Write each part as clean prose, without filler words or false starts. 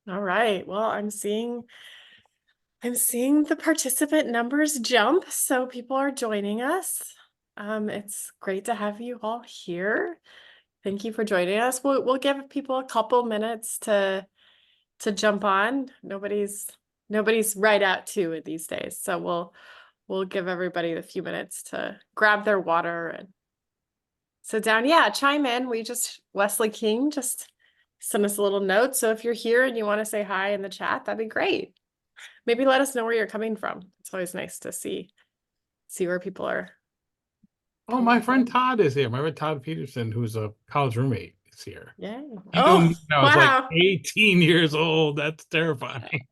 All right. Well, I'm seeing the participant numbers jump, so people are joining us. It's great to have you all here. Thank you for joining us. We'll give people a couple minutes to jump on. Nobody's right at 2 these days, so we'll give everybody a few minutes to grab their water and sit down. Yeah, chime in. Wesley King just sent us a little note. So if you're here and you want to say hi in the chat, that'd be great. Maybe let us know where you're coming from. It's always nice to see where people are. Oh, my friend Todd is here. My friend Todd Peterson, who's a college roommate, is here. Yeah. He knew me when I was like Wow. 18 years old. That's terrifying.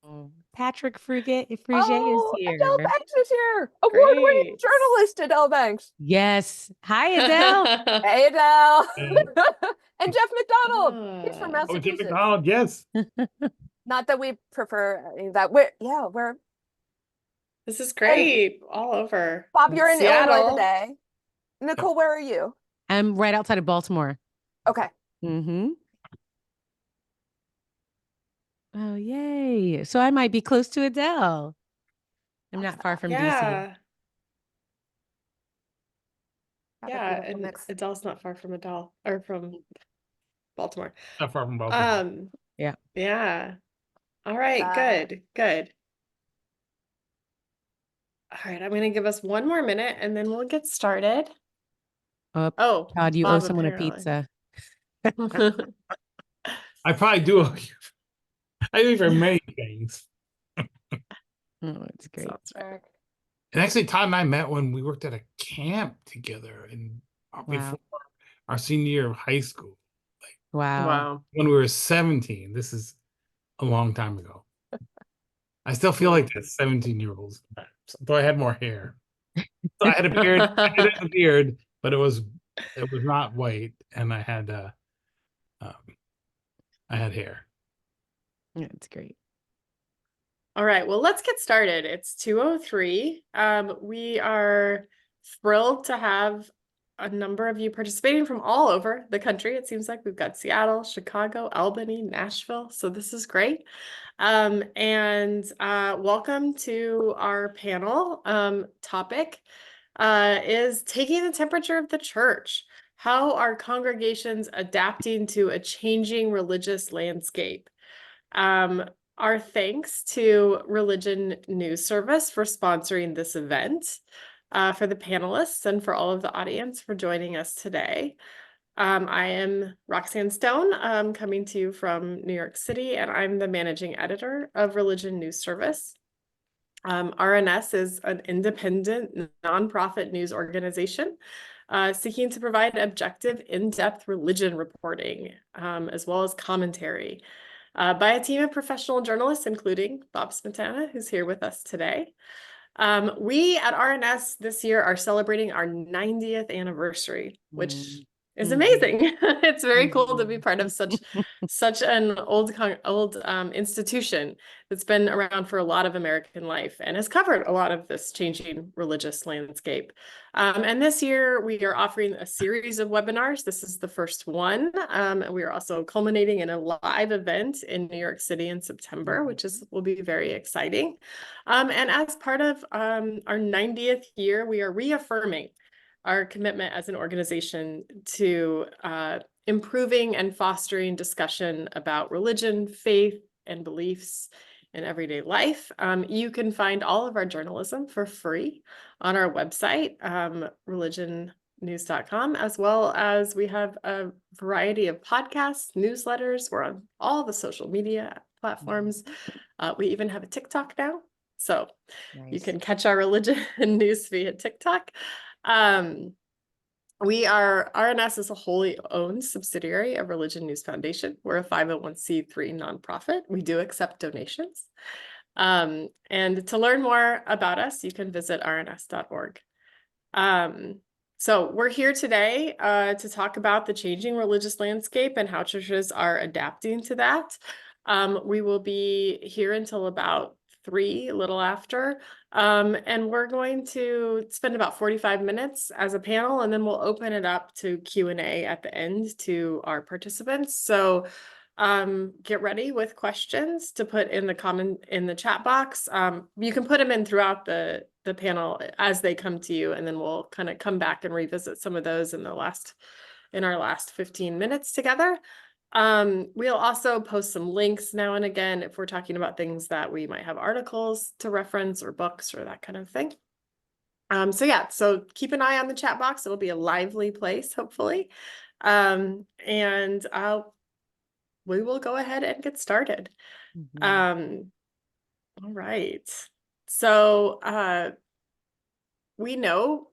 Oh, Patrick Fruget is Oh, here. Adele Banks is here. Award-winning Great. journalist Adele Banks. Yes. Hi, Adele. Hey, Adele. Uh, And Jeff McDonald. He's from Oh, Jim Massachusetts. McDonald, yes. Not that we prefer any of that. We're This is great. All over. Bob, you're in Seattle. Illinois today. Nicole, where are you? I'm right outside of Baltimore. Okay. Mm-hmm. Oh, yay. So I might be close to Adele. I'm not far from DC. Yeah. Have a Yeah, beautiful and mix. Adele's not far from from Baltimore. Not far from Baltimore. Yeah. Yeah. All right, good. All right, I'm gonna give us one more minute and then we'll get started. Oh, Todd, you owe Bob, someone apparently. a pizza. I probably do. I think for many things. Oh, it's great. Sounds right. And actually, Todd and I met when we worked at a camp together before our senior year of high school. Wow. When we were 17. This is a long time ago. I still feel like that 17-year-olds, though I had more hair. So I had a beard. I did have a beard, but it was not white, and I had hair. Yeah, it's great. All right, well, let's get started. It's 2:03. We are thrilled to have a number of you participating from all over the country. It seems like we've got Seattle, Chicago, Albany, Nashville. So this is great. And welcome to our panel. Topic is taking the temperature of the church. How are congregations adapting to a changing religious landscape? Our thanks to Religion News Service for sponsoring this event, for the panelists and for all of the audience for joining us today. I am Roxanne Stone, coming to you from New York City, and I'm the managing editor of Religion News Service. RNS is an independent nonprofit news organization seeking to provide objective, in-depth religion reporting, as well as commentary by a team of professional journalists, including Bob Smietana, who's here with us today. We at RNS this year are celebrating our 90th anniversary, which is amazing. It's very cool to be part of such an old institution that's been around for a lot of American life and has covered a lot of this changing religious landscape. And this year we are offering a series of webinars. This is the first one. And we are also culminating in a live event in New York City in September, which will be very exciting. And as part of our 90th year, we are reaffirming our commitment as an organization to improving and fostering discussion about religion, faith, and beliefs in everyday life. You can find all of our journalism for free on our website, religionnews.com, as well as we have a variety of podcasts, newsletters. We're on all the social media platforms. We even have a TikTok now. So you can catch our religion news via TikTok. RNS is a wholly owned subsidiary of Religion News Foundation. We're a 501c3 nonprofit. We do accept donations. And to learn more about us, you can visit rns.org. So we're here today to talk about the changing religious landscape and how churches are adapting to that. We will be here until about 3, a little after. And we're going to spend about 45 minutes as a panel, and then we'll open it up to Q&A at the end to our participants. So get ready with questions to put in the chat box. You can put them in throughout the panel as they come to you, and then we'll kind of come back and revisit some of those in our last 15 minutes together. We'll also post some links now and again if we're talking about things that we might have articles to reference or books or that kind of thing. So keep an eye on the chat box. It'll be a lively place, hopefully. We will go ahead and get started. Mhm. All right. So we know,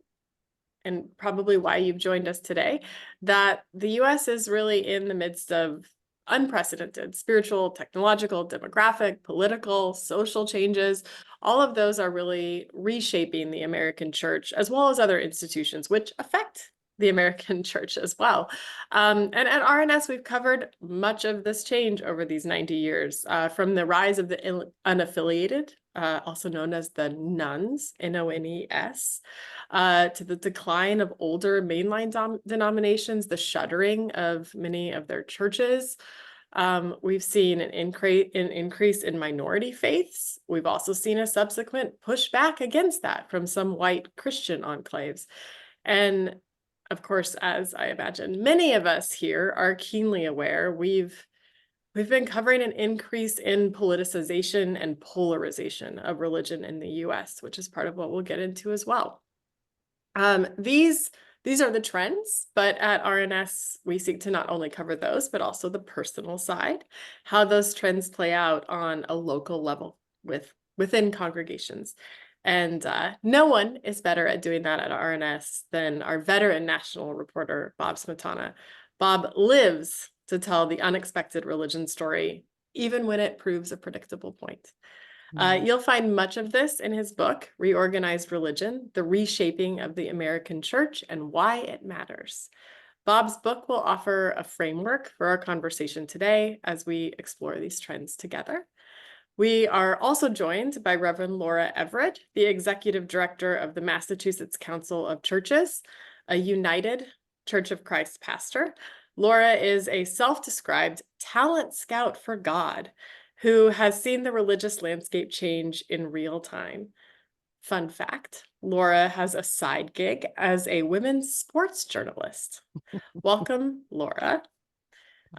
and probably why you've joined us today, that the US is really in the midst of unprecedented spiritual, technological, demographic, political, social changes. All of those are really reshaping the American church as well as other institutions, which affect the American church as well. And at RNS, we've covered much of this change over these 90 years, from the rise of the unaffiliated, also known as the nuns, NONES, to the decline of older mainline denominations, the shuttering of many of their churches. We've seen an increase in minority faiths. We've also seen a subsequent pushback against that from some white Christian enclaves. And of course, as I imagine many of us here are keenly aware, we've been covering an increase in politicization and polarization of religion in the US, which is part of what we'll get into as well. These are the trends, but at RNS, we seek to not only cover those, but also the personal side, how those trends play out on a local level within congregations. And no one is better at doing that at RNS than our veteran national reporter, Bob Smietana. Bob lives to tell the unexpected religion story, even when it proves a predictable point. You'll find much of this in his book, Reorganized Religion, The Reshaping of the American Church and Why It Matters. Bob's book will offer a framework for our conversation today as we explore these trends together. We are also joined by Reverend Laura Everett, the Executive Director of the Massachusetts Council of Churches, a United Church of Christ pastor. Laura is a self-described talent scout for God who has seen the religious landscape change in real time. Fun fact, Laura has a side gig as a women's sports journalist. Welcome, Laura.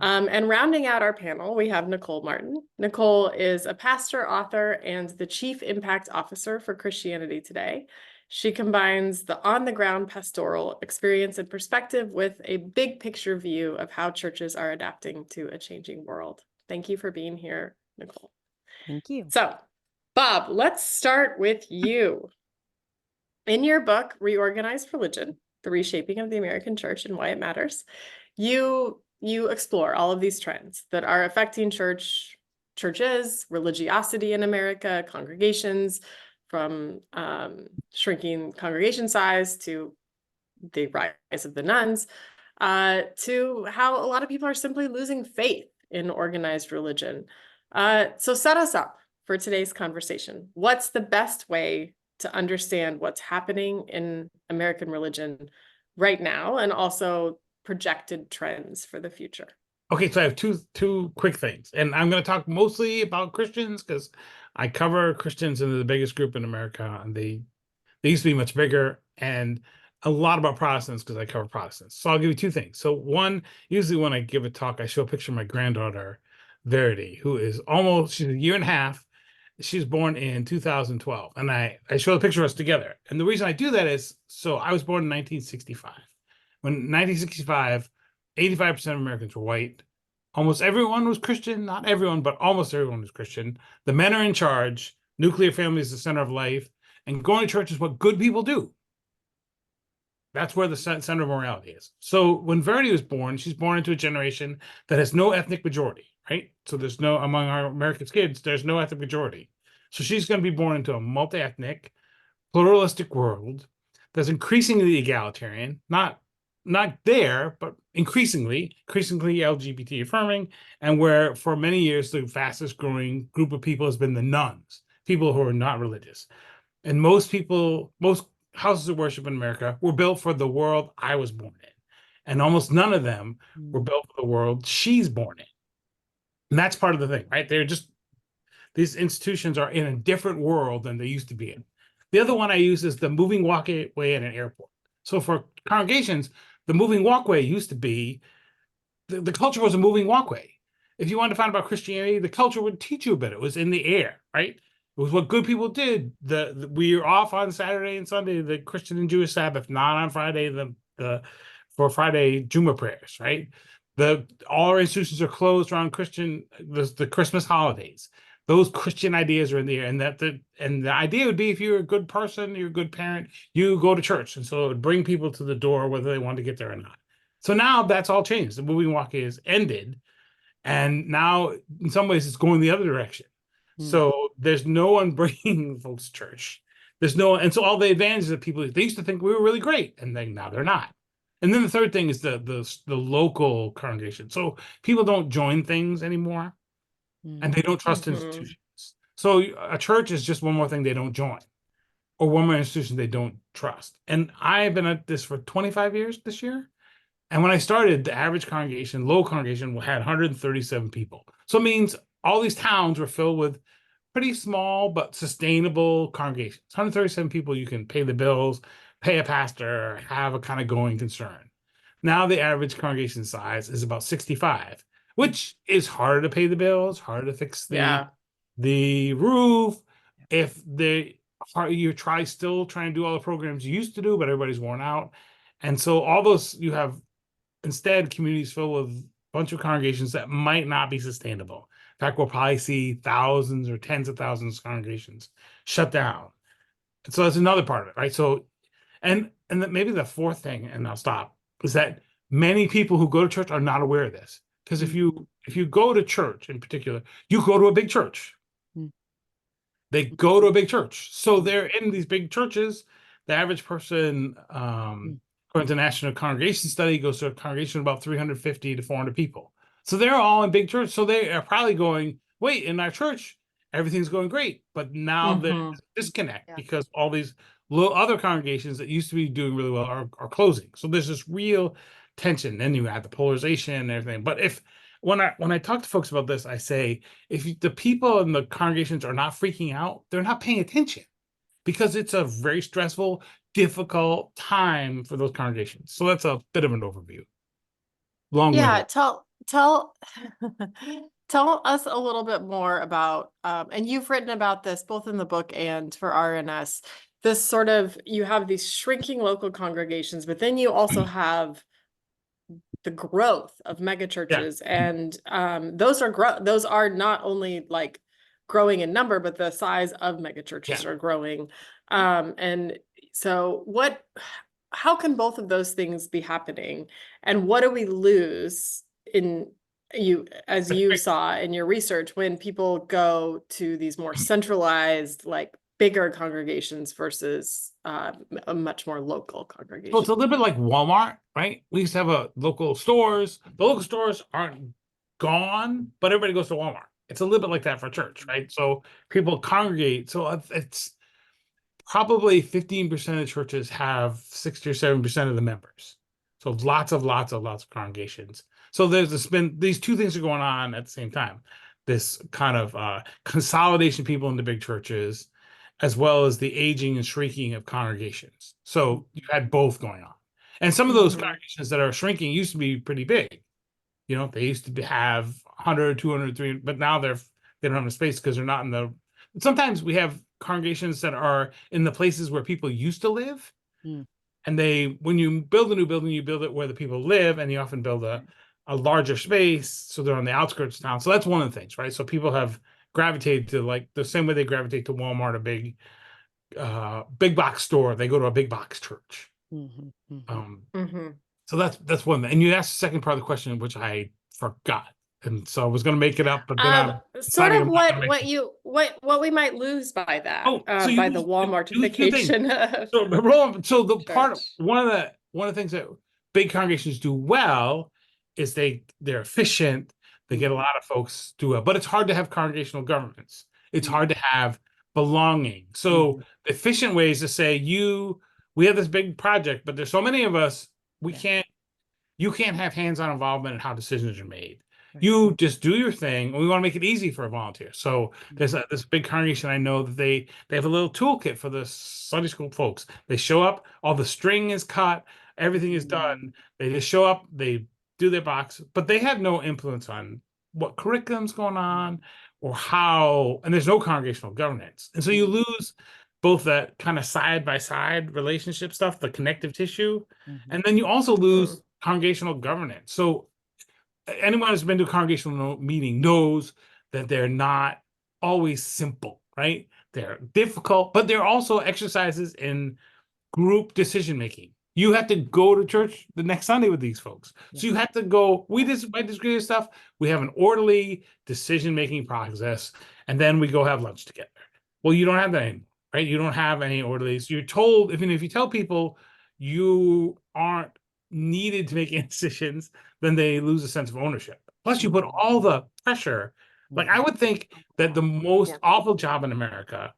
And rounding out our panel, we have Nicole Martin. Nicole is a pastor, author, and the Chief Impact Officer for Christianity Today. She combines the on-the-ground pastoral experience and perspective with a big picture view of how churches are adapting to a changing world. Thank you for being here, Nicole. Thank you. So, Bob, let's start with you. In your book, Reorganized Religion, The Reshaping of the American Church and Why It Matters, you explore all of these trends that are affecting churches, religiosity in America, congregations, from shrinking congregation size to the rise of the nuns, to how a lot of people are simply losing faith in organized religion. So set us up for today's conversation. What's the best way to understand what's happening in American religion right now, and also projected trends for the future? Okay, so I have two quick things, and I'm going to talk mostly about Christians because I cover Christians in the biggest group in America, and they used to be much bigger, and a lot about Protestants because I cover Protestants. So I'll give you two things. So one, usually when I give a talk, I show a picture of my granddaughter, Verity, who is she's a year and a half. She was born in 2012, and I show the picture of us together. And the reason I do that is, so I was born in 1965. When 1965, 85% of Americans were white. Almost everyone was Christian. Not everyone, but almost everyone was Christian. The men are in charge. Nuclear family is the center of life. And going to church is what good people do. That's where the center of morality is. So when Verity was born, she's born into a generation that has no ethnic majority, right? So there's no, among our American kids, there's no ethnic majority. So she's going to be born into a multi-ethnic, pluralistic world that's increasingly egalitarian, not there, but increasingly LGBT affirming, and where for many years the fastest growing group of people has been the nuns, people who are not religious. And most houses of worship in America were built for the world I was born in, and almost none of them were built for the world she's born in. And that's part of the thing, right? These institutions are in a different world than they used to be in. The other one I use is the moving walkway at an airport. So for congregations, the moving walkway used to be the culture was a moving walkway. If you wanted to find out about Christianity, the culture would teach you a bit. It was in the air, right? It was what good people did. We are off on Saturday and Sunday, the Christian and Jewish Sabbath, not on Friday, the for Friday Juma prayers, right? All our institutions are closed around the Christmas holidays. Those Christian ideas are in the air, and the idea would be if you're a good person, you're a good parent, you go to church, and so it would bring people to the door whether they want to get there or not. So now that's all changed. The moving walkway is ended, and now in some ways it's going the other direction. So there's no one bringing folks to church. There's no, and so all the advantages of people, they used to think we were really great, and then now they're not. And then the third thing is the local congregation. So people don't join things anymore, and they don't trust institutions. So a church is just one more thing they don't join, or one more institution they don't trust. And I've been at this for 25 years this year. And when I started, the average congregation, low congregation, had 137 people. So it means all these towns were filled with pretty small but sustainable congregations. 137 people, you can pay the bills, pay a pastor, have a kind of going concern. Now the average congregation size is about 65, which is harder to pay the bills, harder to fix the roof. If you still trying to do all the programs you used to do, but everybody's worn out. And so all those, you have instead communities filled with a bunch of congregations that might not be sustainable. In fact, we'll probably see thousands or tens of thousands of congregations shut down. And so that's another part of it, right? So, and maybe the fourth thing, and I'll stop, is that many people who go to church are not aware of this. Because if you go to church in particular, you go to a big church. They go to a big church. So they're in these big churches. The average person, according to the National Congregation Study, goes to a congregation of about 350 to 400 people. So they're all in big church. So they are probably going, wait, in our church, everything's going great. But now there's a disconnect because all these other congregations that used to be doing really well are closing. So there's this real tension. Then you have the polarization and everything. But when I talk to folks about this, I say, if the people in the congregations are not freaking out, they're not paying attention because it's a very stressful, difficult time for those congregations. So that's a bit of an overview. Tell tell us a little bit more about, and you've written about this both in the book and for RNS, this sort of, you have these shrinking local congregations, but then you also have the growth of megachurches, and those are not only like growing in number, but the size of megachurches are growing. And so how can both of those things be happening? And what do we lose as you saw in your research, when people go to these more centralized, like bigger congregations versus a much more local congregation? So it's a little bit like Walmart, right? We used to have local stores. The local stores aren't gone, but everybody goes to Walmart. It's a little bit like that for church, right? So people congregate. So it's probably 15% of churches have 60 or 7% of the members. So lots of congregations. So these two things are going on at the same time. This kind of consolidation of people into big churches, as well as the aging and shrinking of congregations. So you had both going on. And some of those congregations that are shrinking used to be pretty big. They used to have 100, 200, 300, but now they don't have the space because they're not in the. Sometimes we have congregations that are in the places where people used to live. And when you build a new building, you build it where the people live, and you often build a larger space. So they're on the outskirts of town. So that's one of the things, right? So people have gravitated to, like, the same way they gravitate to Walmart, a big box store, they go to a big box church. So that's one thing. And you asked the second part of the question, which I forgot, and so I was going to make it up, but then sort of what we might lose by that, by the Walmartification. One of the things that big congregations do well is they're efficient. They get a lot of folks do it, but it's hard to have congregational governments. It's hard to have belonging. So the efficient way is to say, we have this big project, but there's so many of us, you can't have hands-on involvement in how decisions are made. You just do your thing. We want to make it easy for a volunteer. So there's this big congregation I know that they have a little toolkit for the Sunday school folks. They show up, all the string is cut, everything is done. They just show up, they do their box, but they have no influence on what curriculum's going on or how, and there's no congregational governance. And so you lose both that kind of side by side relationship stuff, the connective tissue, and then you also lose congregational governance. So anyone who's been to a congregational meeting knows that they're not always simple, right? They're difficult, but they're also exercises in group decision making. You have to go to church the next Sunday with these folks. So you have to go, we just might disagree with stuff. We have an orderly decision making process, and then we go have lunch together. Well, you don't have that anymore, right? You don't have any orderlies. You're told, even if you tell people you aren't needed to make decisions, then they lose a sense of ownership. Plus, you put all the pressure. Like, I would think that the most awful job in America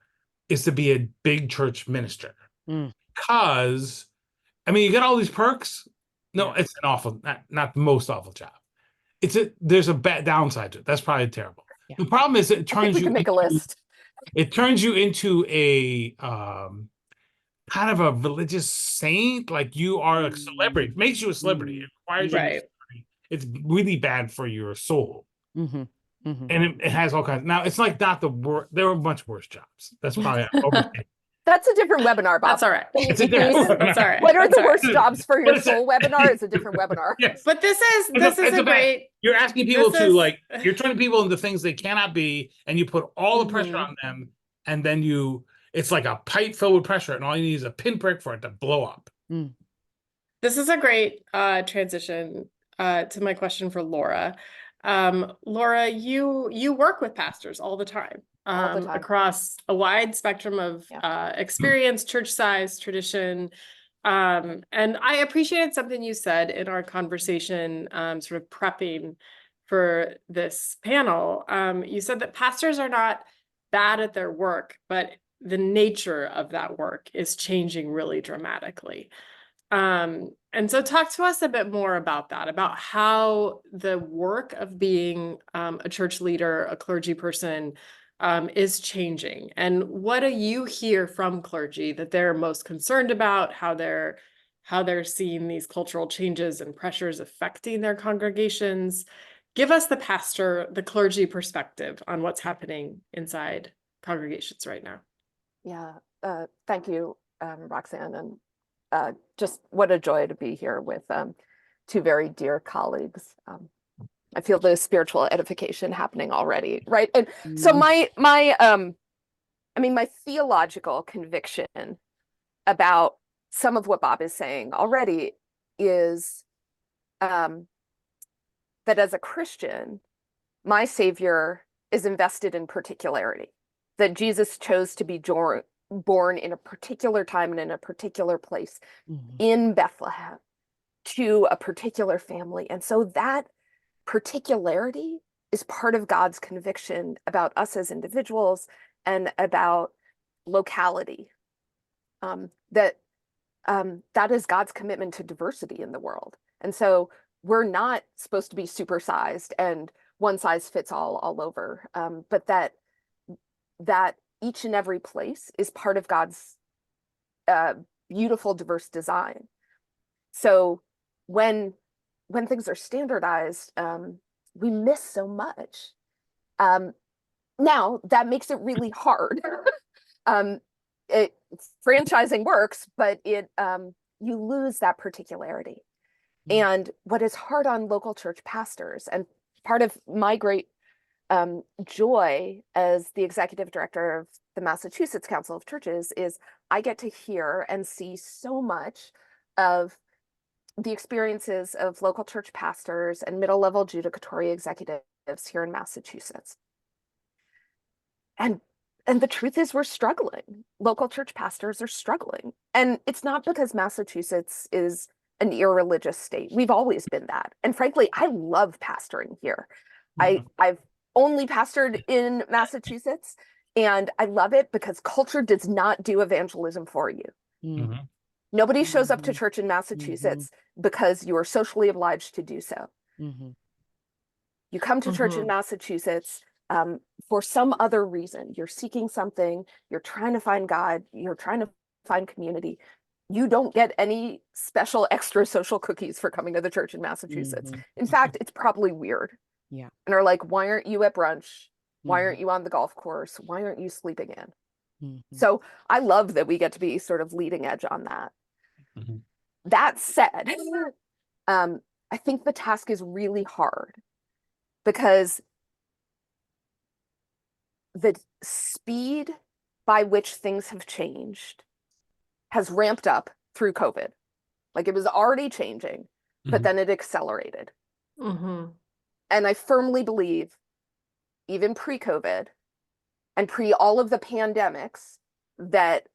is to be a big church minister. Because, I mean, you get all these perks. No, it's an awful, not the most awful job. There's a bad downside to it. That's probably terrible. The problem is it turns we you can make a list. It turns you into a kind of a religious saint, like you are a celebrity. It makes you a celebrity. It requires you to be a celebrity. It's really bad for your soul. And it has all kinds. Now, it's like not the worst. There are much worse jobs. That's probably overstated. That's a different webinar, Bob. That's all right. It's a different That's all right. What are That's the all right. worst jobs for your soul webinar? Is a different webinar. Yes. But this is a great. You're asking people This to is- you're turning people into things they cannot be, and you put all the pressure on them, and then it's like a pipe filled with pressure, and all you need is a pinprick for it to blow up. This is a great transition to my question for Laura. Laura, you work with pastors all the time. All the time. Across a wide spectrum of experience, church size, tradition. And I appreciated something you said in our conversation, sort of prepping for this panel. You said that pastors are not bad at their work, but the nature of that work is changing really dramatically. And so talk to us a bit more about that, about how the work of being a church leader, a clergy person, is changing. And what do you hear from clergy that they're most concerned about, how they're seeing these cultural changes and pressures affecting their congregations? Give us the clergy perspective on what's happening inside congregations right now. Yeah, thank you, Roxanne, and just what a joy to be here with two very dear colleagues. I feel the spiritual edification happening already, right? And so my theological conviction about some of what Bob is saying already is that as a Christian, my Savior is invested in particularity, that Jesus chose to be born in a particular time and in a particular place in Bethlehem to a particular family. And so that particularity is part of God's conviction about us as individuals and about locality. That is God's commitment to diversity in the world. And so we're not supposed to be supersized and one size fits all over, but that each and every place is part of God's beautiful, diverse design. So when things are standardized, we miss so much. Now that makes it really hard. Franchising works, but you lose that particularity. And what is hard on local church pastors, and part of my great joy as the executive director of the Massachusetts Council of Churches, is I get to hear and see so much of the experiences of local church pastors and middle-level judicatory executives here in Massachusetts. And the truth is we're struggling. Local church pastors are struggling. And it's not because Massachusetts is an irreligious state. We've always been that. And frankly, I love pastoring here. I've only pastored in Massachusetts, and I love it because culture does not do evangelism for you. Nobody shows up to church in Massachusetts because you are socially obliged to do so. You come to church in Massachusetts for some other reason. You're seeking something, you're trying to find God, you're trying to find community. You don't get any special extra social cookies for coming to the church in Massachusetts. In fact, it's probably weird. Yeah. And are like, why aren't you at brunch? Why Mhm. aren't you on the golf course? Why aren't you sleeping in? Mhm. So I love that we get to be sort of leading edge on that. Mhm. That said, I think the task is really hard because the speed by which things have changed has ramped up through COVID. Like it was already changing, but Mhm. then it accelerated. Mm-hmm. And I firmly believe, even pre-COVID and pre all of the pandemics that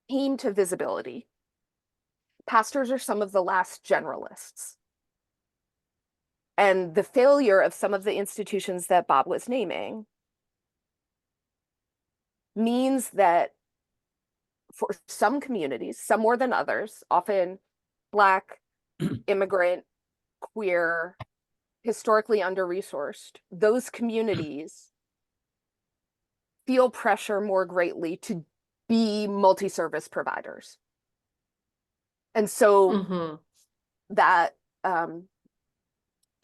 came to visibility, pastors are some of the last generalists. And the failure of some of the institutions that Bob was naming means that for some communities, some more than others, often Black, immigrant, queer, historically under-resourced, those communities feel pressure more greatly to be multi-service providers. And so Mm-hmm. that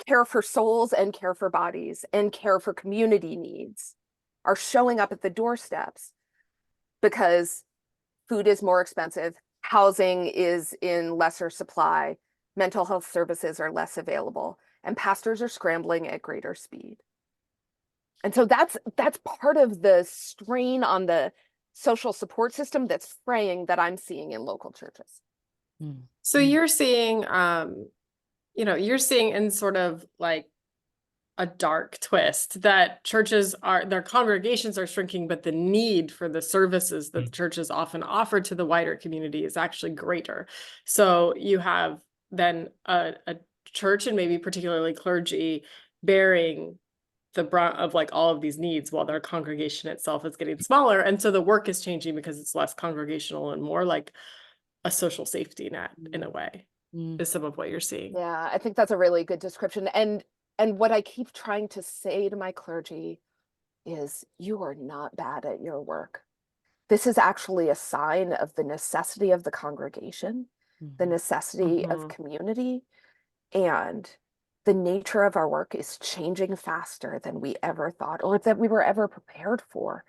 care for souls and care for bodies and care for community needs are showing up at the doorsteps because food is more expensive, housing is in lesser supply, mental health services are less available, and pastors are scrambling at greater speed. And so that's part of the strain on the social support system that's fraying that I'm seeing in local churches. Mm. So you're seeing, you're seeing in sort of like a dark twist that their congregations are shrinking, but the need for the services that the churches often offer to the wider community is actually greater. So you have then a church, and maybe particularly clergy, bearing the brunt of like all of these needs while their congregation itself is getting smaller. And so the work is changing because it's less congregational and more like a social safety net in a way, Mm. is some of what you're seeing. Yeah, I think that's a really good description. And what I keep trying to say to my clergy is, you are not bad at your work. This is actually a sign of the necessity of the congregation, the Mhm. necessity of community, and the nature of our work is changing faster than we ever thought or that we were ever prepared for.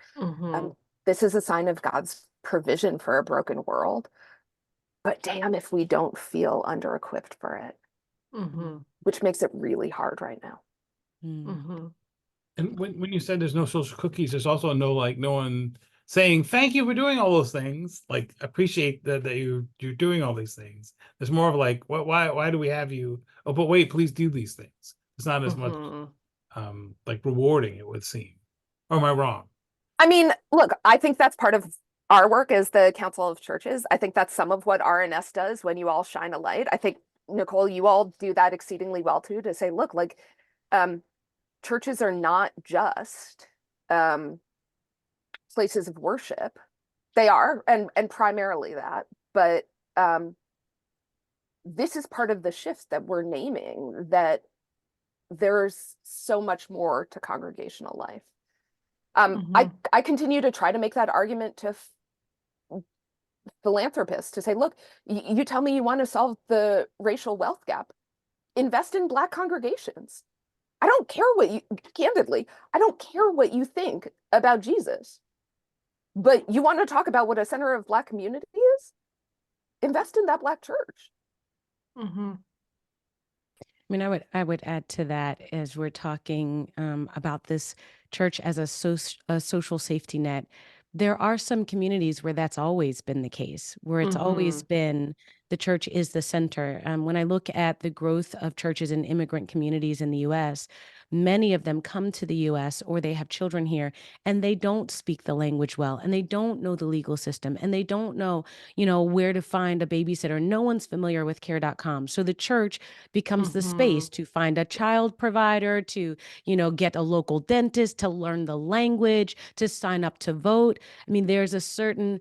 This is a sign of God's provision for a broken world. But damn if we don't feel under-equipped for it, which makes it really hard right now. Mm. And when you said there's no social cookies, there's also no one saying thank you for doing all those things. Like appreciate that you're doing all these things. There's more of like, why do we have you? Oh, but wait, please do these things. It's not as much like rewarding, it would seem. Or am I wrong? I mean, look, I think that's part of our work as the Council of Churches. I think that's some of what RNS does when you all shine a light. I think, Nicole, you all do that exceedingly well too, to say, look, like churches are not just places of worship. They are, and primarily that, but this is part of the shift that we're naming, that there's so much more to congregational life. I continue to try to make that argument to philanthropists to say, look, you tell me you want to solve the racial wealth gap, invest in Black congregations. I don't care candidly, I don't care what you think about Jesus, but you want to talk about what a center of Black community is? Invest in that Black church. I mean, I would add to that as we're talking about this church as a social safety net. There are some communities where that's always been the case, where it's always been the church is the center. When I look at the growth of churches in immigrant communities in the U.S., many of them come to the U.S. or they have children here and they don't speak the language well and they don't know the legal system and they don't know, where to find a babysitter. No one's familiar with care.com. So the church becomes the space to find a child provider, to, get a local dentist, to learn the language, to sign up to vote. I mean, there's a certain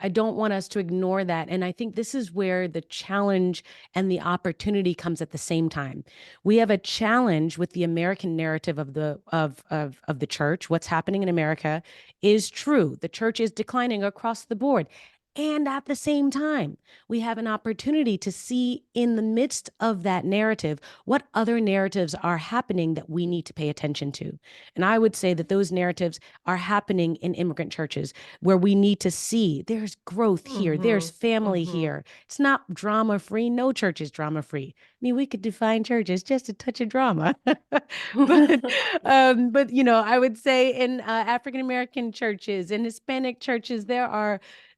I don't want us to ignore that. And I think this is where the challenge and the opportunity comes at the same time. We have a challenge with the American narrative of the church. What's happening in America is true. The church is declining across the board. And at the same time, we have an opportunity to see in the midst of that narrative what other narratives are happening that we need to pay attention to. And I would say that those narratives are happening in immigrant churches where we need to see there's growth here, there's family here. It's not drama free. No church is drama free. I mean, we could define church as just a touch of drama. But you know, I would say in African American churches and Hispanic churches,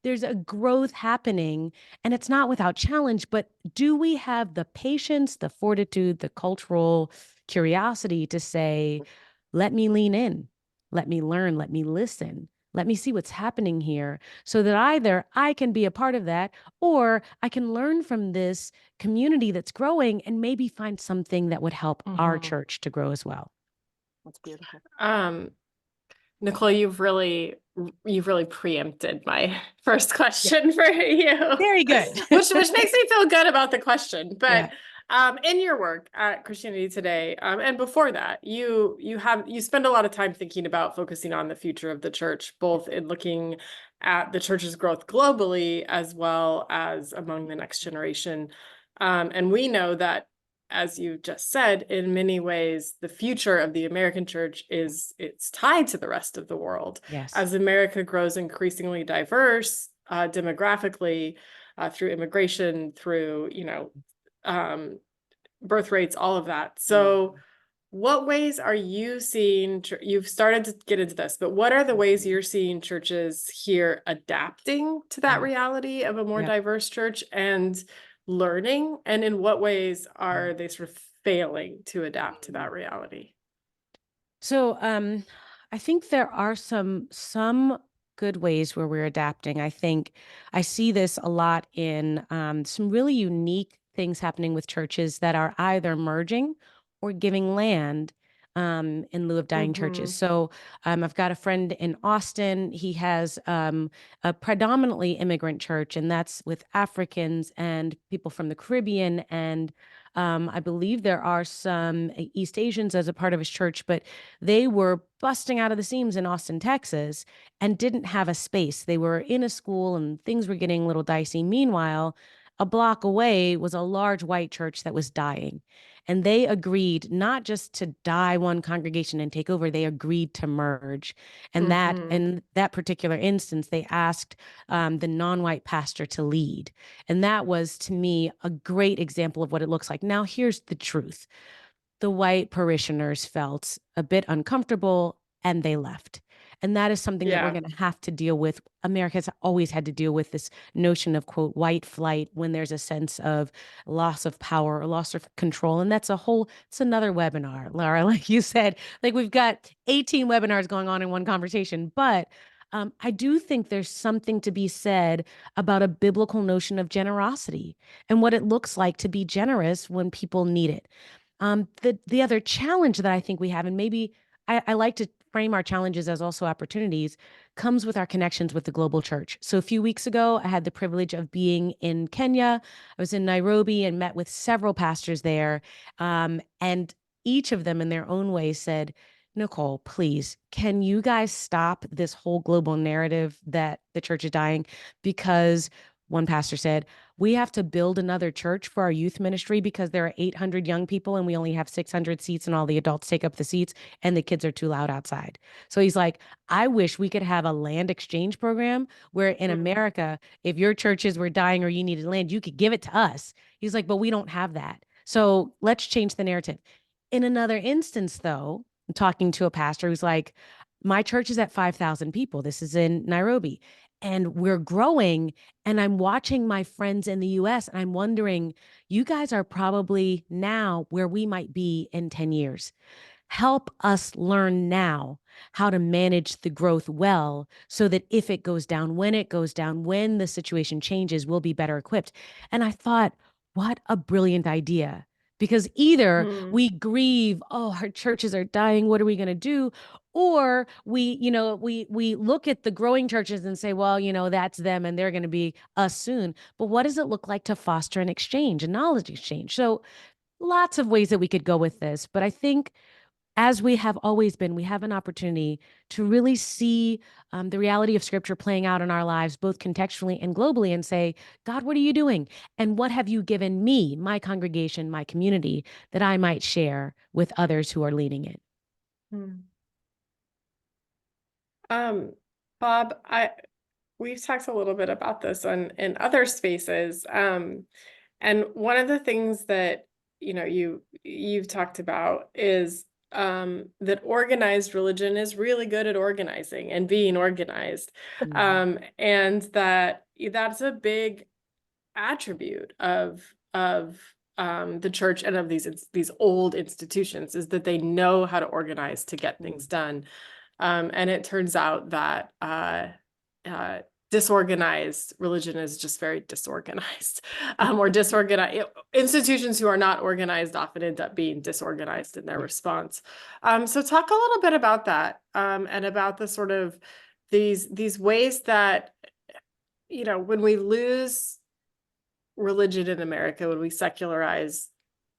there's a growth happening, and it's not without challenge, but do we have the patience, the fortitude, the cultural curiosity to say, let me lean in, let me learn, let me listen, let me see what's happening here, so that either I can be a part of that or I can learn from this community that's growing and maybe find something that would help our church to grow as well. That's beautiful. Nicole, you've really preempted my first question for you. Very good. which makes me feel good about the question. But Yeah. In your work at Christianity Today, and before that, you spend a lot of time thinking about focusing on the future of the church, both in looking at the church's growth globally as well as among the next generation. And we know that, as you just said, in many ways, the future of the American church it's tied to the rest of the world. Yes. As America grows increasingly diverse demographically, through immigration, through, birth rates, all of that. So what ways are you seeing, you've started to get into this, but what are the ways you're seeing churches here adapting to that reality of a more diverse church and learning? And in what ways are they sort of failing to adapt to that reality? So I think there are some good ways where we're adapting. I think I see this a lot in some really unique things happening with churches that are either merging or giving land in lieu of dying churches. So I've got a friend in Austin. He has a predominantly immigrant church, and that's with Africans and people from the Caribbean. And I believe there are some East Asians as a part of his church, but they were busting out of the seams in Austin, Texas, and didn't have a space. They were in a school and things were getting a little dicey. Meanwhile, a block away was a large white church that was dying. And they agreed not just to die one congregation and take over, they agreed to merge. And that in that particular instance, they asked the non-white pastor to lead. And that was, to me, a great example of what it looks like. Now, here's the truth. The white parishioners felt a bit uncomfortable and they left. And that is something that we're going to have to deal with. America has always had to deal with this notion of, quote, white flight, when there's a sense of loss of power or loss of control. And it's another webinar, Laura, like you said. Like, we've got 18 webinars going on in one conversation. But I do think there's something to be said about a biblical notion of generosity and what it looks like to be generous when people need it. The other challenge that I think we have, and maybe I like to frame our challenges as also opportunities, comes with our connections with the global church. So a few weeks ago, I had the privilege of being in Kenya. I was in Nairobi and met with several pastors there. And each of them in their own way said, Nicole, please, can you guys stop this whole global narrative that the church is dying? Because one pastor said, we have to build another church for our youth ministry because there are 800 young people and we only have 600 seats and all the adults take up the seats and the kids are too loud outside. So he's like, I wish we could have a land exchange program where in America, if your churches were dying or you needed land, you could give it to us. He's like, but we don't have that. So let's change the narrative. In another instance, though, I'm talking to a pastor who's like, my church is at 5,000 people. This is in Nairobi. And we're growing. And I'm watching my friends in the US and I'm wondering, you guys are probably now where we might be in 10 years. Help us learn now how to manage the growth well so that if it goes down, when when the situation changes, we'll be better equipped. And I thought, what a brilliant idea because either Hmm. we grieve, oh, our churches are dying, what are we going to do? Or we, we look at the growing churches and say, well, that's them and they're going to be us soon. But what does it look like to foster an exchange, a knowledge exchange? So lots of ways that we could go with this. But I think, as we have always been, we have an opportunity to really see the reality of Scripture playing out in our lives, both contextually and globally, and say, God, what are you doing? And what have you given me, my congregation, my community, that I might share with others who are leading it? Hmm. Bob, we've talked a little bit about this in other spaces. And one of the things that you've talked about is that organized religion is really good at organizing and being organized. And that's a big attribute of the church and of these old institutions, is that they know how to organize to get things done. And it turns out that disorganized religion is just very disorganized, or disorganized. Institutions who are not organized often end up being disorganized in their response. So talk a little bit about that, and about the sort of these ways that, when we lose religion in America, when we secularize,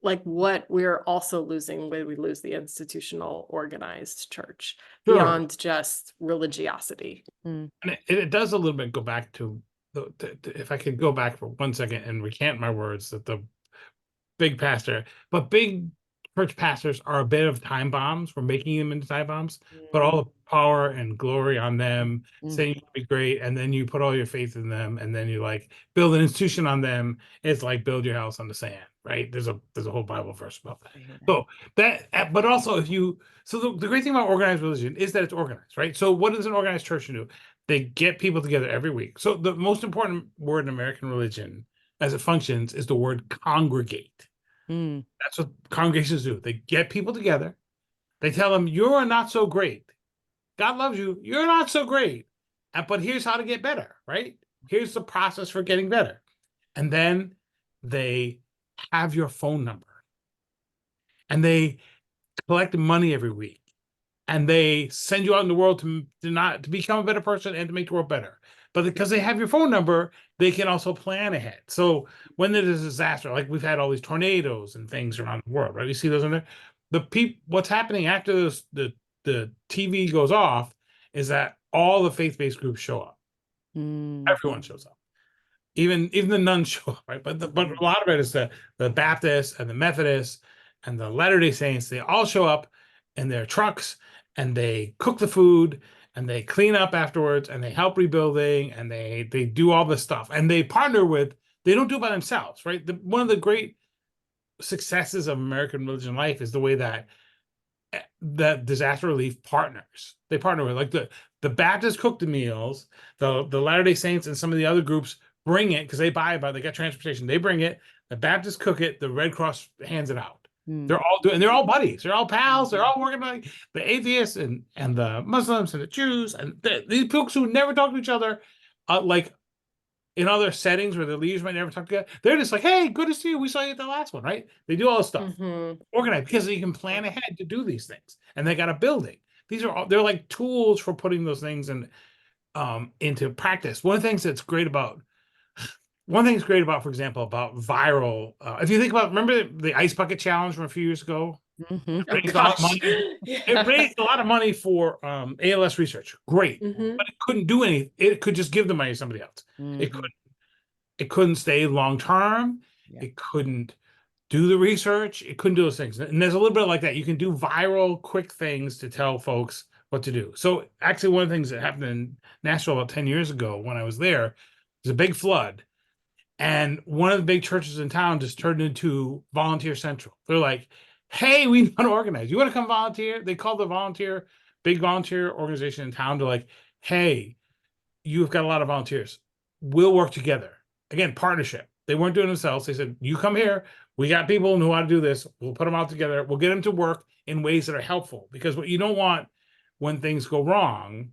like what we're also losing when we lose the institutional organized church Sure. beyond just religiosity. And it does a little bit go back to if I could go back for 1 second and recant my words, that the big pastor, but big church pastors are a bit of time bombs. We're making them into time bombs, put all the power and glory on them, saying you'll be great, and then you put all your faith in them, and then you like build an institution on them. It's like build your house on the sand, right? There's a whole Bible verse about that. So but also the great thing about organized religion is that it's organized, right? So what does an organized church do? They get people together every week. So the most important word in American religion as it functions is the word congregate. That's what congregations do. They get people together. They tell them, you're not so great. God loves you. You're not so great. But here's how to get better, right? Here's the process for getting better. And then they have your phone number. And they collect money every week. And they send you out in the world to become a better person and to make the world better. But because they have your phone number, they can also plan ahead. So when there's a disaster, like we've had all these tornadoes and things around the world, right? You see those in there. What's happening after the TV goes off is that all the faith-based groups show up. Everyone shows up. Even the nuns show up, right? But a lot of it is the Baptists and the Methodists and the Latter-day Saints. They all show up in their trucks, and they cook the food, and they clean up afterwards, and they help rebuilding, and they do all this stuff, and they partner with. They don't do it by themselves, right? One of the great successes of American religion life is the way that disaster relief partners. They partner with, like, the Baptists cook the meals, the Latter-day Saints and some of the other groups bring it because they buy it, they got transportation. They bring it. The Baptists cook it. The Red Cross hands it out. They're all buddies. They're all pals. They're all working, like the atheists and the Muslims and the Jews and these folks who never talk to each other, like in other settings where the leaders might never talk together. They're just like, hey, good to see you. We saw you at the last one, right? They do all this stuff organized because you can plan ahead to do these things, and they got a building. They're like tools for putting those things into practice. One thing that's great about, for example, about viral, if you think about, remember the ice bucket challenge from a few years ago? It raised a lot of money. It raised a lot of money for ALS research. Great, but it couldn't do anything. It could just give the money to somebody else. It couldn't stay long term. It couldn't do the research. It couldn't do those things. And there's a little bit like that. You can do viral, quick things to tell folks what to do. So actually, one of the things that happened in Nashville about 10 years ago when I was there was a big flood. And one of the big churches in town just turned into Volunteer Central. They're like, hey, we want to organize. You want to come volunteer? They called the big volunteer organization in town to like, hey, you've got a lot of volunteers. We'll work together. Again, partnership. They weren't doing it themselves. They said, you come here. We got people who know how to do this. We'll put them out together. We'll get them to work in ways that are helpful. Because what you don't want when things go wrong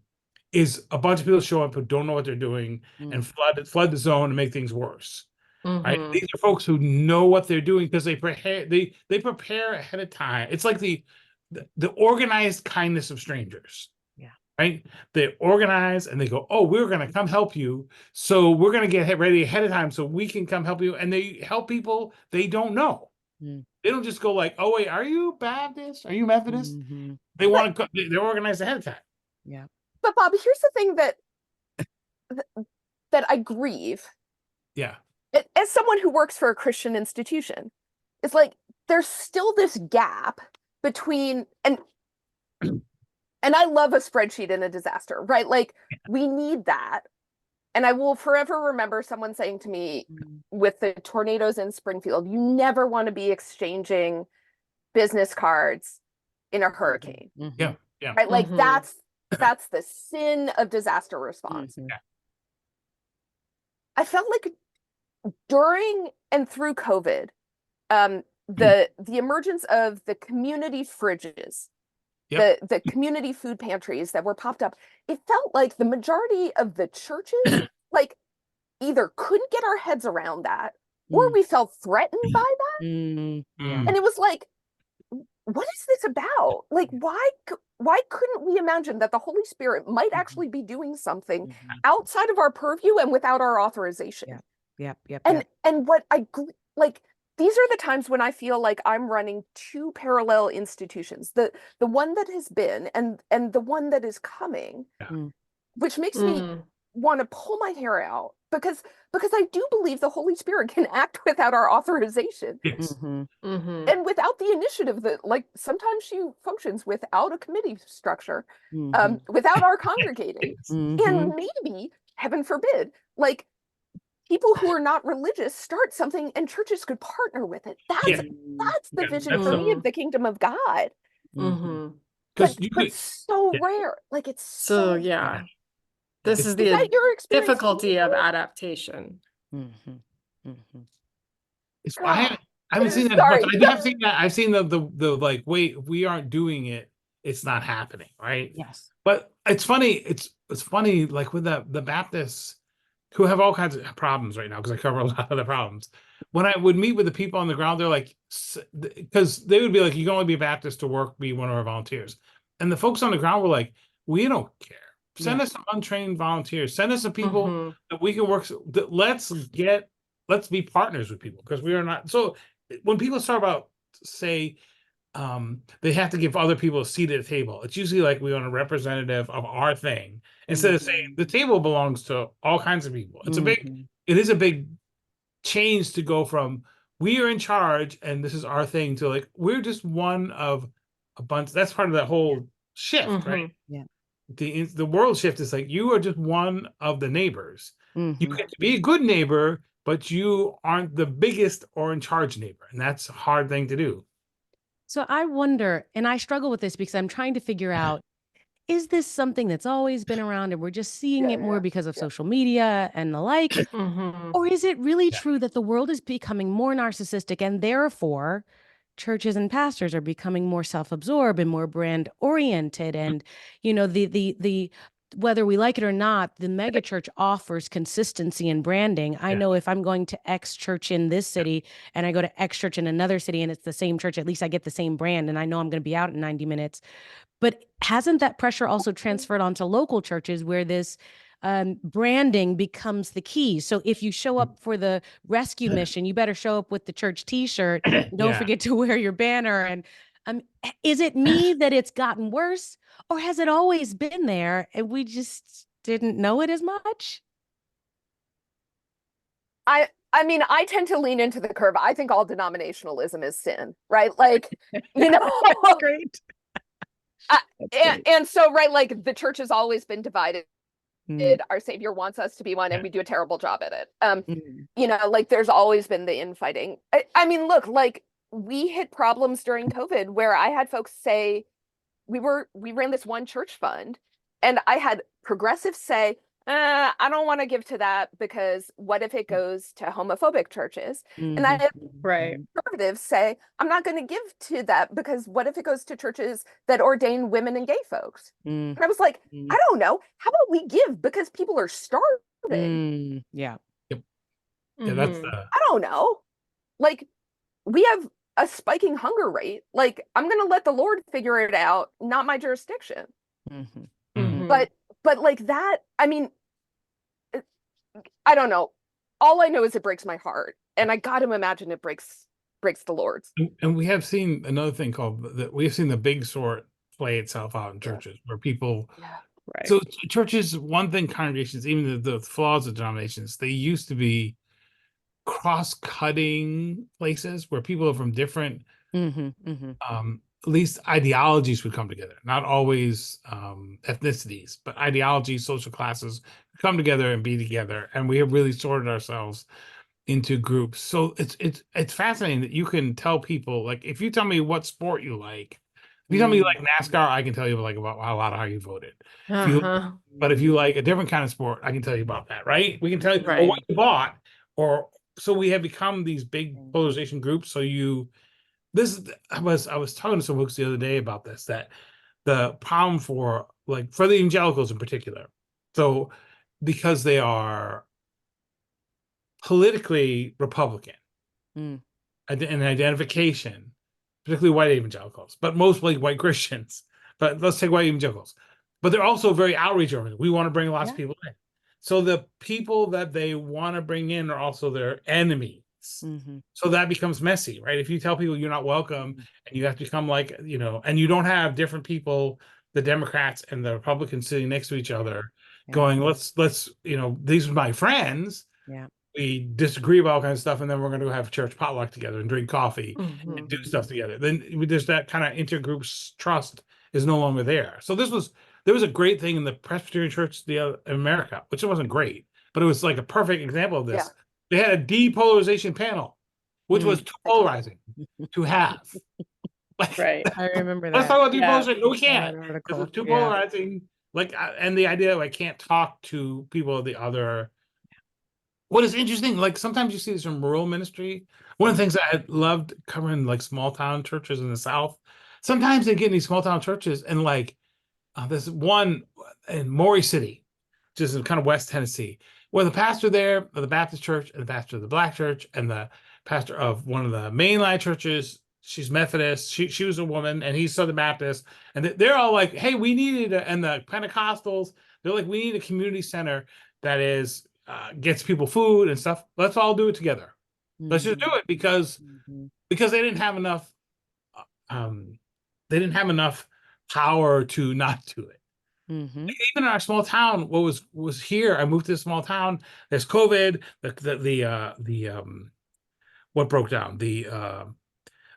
is a bunch of people show up who don't know what they're doing and flood the zone and make things worse. right? Mhm. These are folks who know what they're doing because they prepare ahead of time. It's like the organized kindness of strangers. Yeah. Right? They organize and they go, oh, we're going to come help you. So we're going to get ready ahead of time so we can come help you. And they help people they don't know. Mm. They don't just go like, oh, wait, are you Baptist? Are you Methodist? Mm-hmm. They want to, they're organized ahead of time. Yeah. But Bob, here's the thing that I grieve Yeah. as someone who works for a Christian institution. It's like there's still this gap between and I love a spreadsheet in a disaster, right? Like we need that. And I will forever remember someone saying to me with the tornadoes in Springfield, you never want to be exchanging business cards in a hurricane. Mm-hmm. Yeah. Yeah. Right? Like Mhm. that's the sin of disaster response. Mhm. I felt like during and through COVID, the emergence of the community fridges, Yep. the community food pantries that were popped up, it felt like the majority of the churches like either couldn't get our heads around that or we felt threatened by that. Yeah. And it was like, what is this about? Like, why couldn't we imagine that the Holy Spirit might actually be doing something outside of our purview and without our authorization? Yep. And what like, these are the times when I feel like I'm running two parallel institutions, the one that has been and the one that is coming, which makes me want to pull my hair out because I do believe the Holy Spirit can act without our authorization. Yes. And without the initiative that like sometimes she functions without a committee structure, without our congregating, and maybe, heaven forbid, like people who are not religious start something and churches could partner with it. That's the vision for me of the kingdom of God. Because But so rare. Like it's So yeah. This is Is that the your experience too? difficulty of adaptation. I haven't seen that. Sorry. But I have seen that. I've seen the like, wait, if we aren't doing it, it's not happening, right? Yes. But it's funny. It's funny, like with the Baptists who have all kinds of problems right now, because I cover a lot of the problems. When I would meet with the people on the ground, they're like, because they would be like, you can only be a Baptist to work, be one of our volunteers. And the folks on the ground were like, we don't care. Send us some untrained volunteers. Send us some people that we can work. Let's be partners with people, because we are not. So when people start about, say, they have to give other people a seat at the table, it's usually like we want a representative of our thing, instead of saying the table belongs to all kinds of people. It is a big change to go from we are in charge and this is our thing to like we're just one of a bunch. That's part of that whole shift, right? Yeah. The world shift is like you are just one of the neighbors. You get to be a good neighbor, but you aren't the biggest or in charge neighbor, and that's a hard thing to do. So I wonder, and I struggle with this because I'm trying to figure out, is this something that's always been around and we're just seeing it more because of social media and the like? Or is it really true that the world is becoming more narcissistic and therefore churches and pastors are becoming more self-absorbed and more brand oriented? And, you know, the whether we like it or not, the mega church offers consistency in branding. I know if I'm going to X church in this city and I go to X church in another city and it's the same church, at least I get the same brand and I know I'm going to be out in 90 minutes. But hasn't that pressure also transferred onto local churches where this branding becomes the key? So if you show up for the rescue mission, you better show up with the church t-shirt. Don't forget to wear your banner. And is it me that it's gotten worse, or has it always been there and we just didn't know it as much? I mean, I tend to lean into the curve. I think all denominationalism is sin, right? Like, you know, Great. and so, right, like the church has always been divided. Our Savior wants us to be one, and we do a terrible job at it. You know, like there's always been the infighting. I mean, look, like we hit problems during COVID where I had folks say we ran this one church fund, and I had progressives say, I don't want to give to that because what if it goes to homophobic churches? And I had conservatives say, I'm not going to give to that because what if it goes to churches that ordain women and gay folks? And I was like, I don't know. How about we give because people are starving? Yeah. Yeah, that's Mhm. I don't know. Like, we have a spiking hunger rate. Like, I'm gonna let the Lord figure it out, not my jurisdiction. Mhm. Mhm. But like that, I mean, I don't know. All I know is it breaks my heart, and I got to imagine it breaks the Lord's. And we have seen another thing called we've seen the big sort play itself out in Yeah. churches where people. Yeah. Right. So churches, one thing, congregations, even the flaws of denominations, they used to be cross-cutting places where people from different Mhm. Mhm. at least ideologies would come together, not always ethnicities, but ideologies, social classes come together and be together. And we have really sorted ourselves into groups. So it's fascinating that you can tell people, like, if you tell me what sport you like, if you tell me you like NASCAR, I can tell you like about a lot of how you voted. If you Uh-huh. But if you like a different kind of sport, I can tell you about that, right? We can tell you or Right. what you bought, or so we have become these big polarization groups. So I was talking to some folks the other day about this, that the problem for the evangelicals in particular, so because they are politically Republican, Mm. an identification, particularly white evangelicals, but mostly white Christians. But let's take white evangelicals. But they're also very outreach oriented. We want to bring lots of people in. So the people that they want to bring in are also their enemies. Mhm. So that becomes messy, right? If you tell people you're not welcome and you have to come and you don't have different people, the Democrats and the Republicans sitting next to each other Yeah. going, let's, these are my friends. Yeah. We disagree about all kinds of stuff, and then we're going to have church potluck together and drink coffee Mhm. and do stuff together. Then there's that kind of intergroup trust is no longer there. So there was a great thing in the Presbyterian Church in America, which it wasn't great, but it was like a perfect example of this. Yeah. They had a depolarization panel, which was too I told- polarizing to have. Like, Right. I remember let's that. talk about Yeah. depolarization. No, we Saw that can't, because article. it's too Yeah. polarizing. And the idea I can't talk to people of the other. What is interesting, like sometimes you see this from rural ministry. One of the things that I loved covering, like small town churches in the South, sometimes they get in these small town churches, and like there's one in Maury City, which is in kind of West Tennessee, where the pastor there of the Baptist church and the pastor of the Black church and the pastor of one of the mainline churches, she's Methodist, she was a woman, and he's Southern Baptist, and they're all like, hey, we needed and the Pentecostals, they're like, we need a community center that is gets people food and stuff. Let's all do it together. Let's just do it because Mhm. they didn't have enough um they didn't have enough power to not do it. Mhm. Even in our small town, what was here, I moved to a small town, there's COVID, what broke down, the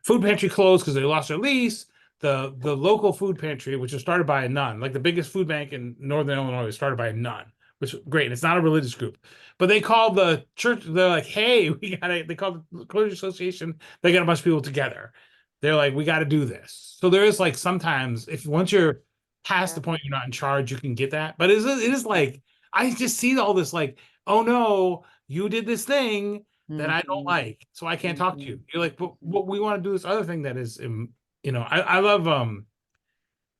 food pantry closed because they lost their lease. The local food pantry, which was started by a nun, like the biggest food bank in Northern Illinois, was started by a nun, which is great. And it's not a religious group, but they called the church. They're like, hey, they called the clergy association. They got a bunch of people together. They're like, we got to do this. So there is, like, sometimes if once you're past the point you're not in charge, you can get that. But it is like, I just see all this, like, oh no, you did this thing that I don't like, so I can't talk to you. You're like, but we want to do this other thing that is, I love,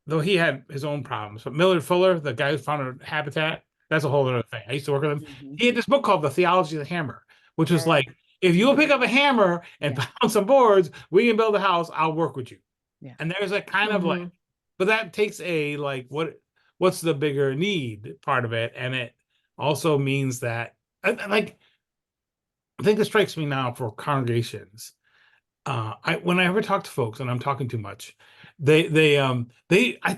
though he had his own problems, but Millard Fuller, the guy who founded Habitat, that's a whole other thing. I used to work with him. Mhm. He had this book called The Theology of the Hammer, which was Yeah. like, if you'll pick up a hammer and Yeah. pound some boards, we can build a house. I'll work with you. Yeah. And there's a kind of like, Mhm. but that takes a like, what's the bigger need part of it, and it also means that like, I think this strikes me now for congregations. When I ever talk to folks and I'm talking too much, I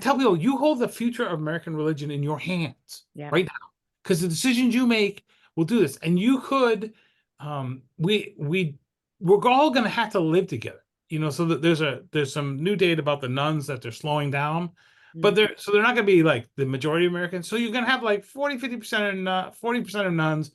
tell people, you hold the future of American religion in your hands Yeah. right now, because the decisions you make will do this. And you could, we're all going to have to live together, so that there's some new data about the nuns that they're slowing down, but they're not going to be like the majority of Americans. So you're going to have like 40% of nuns,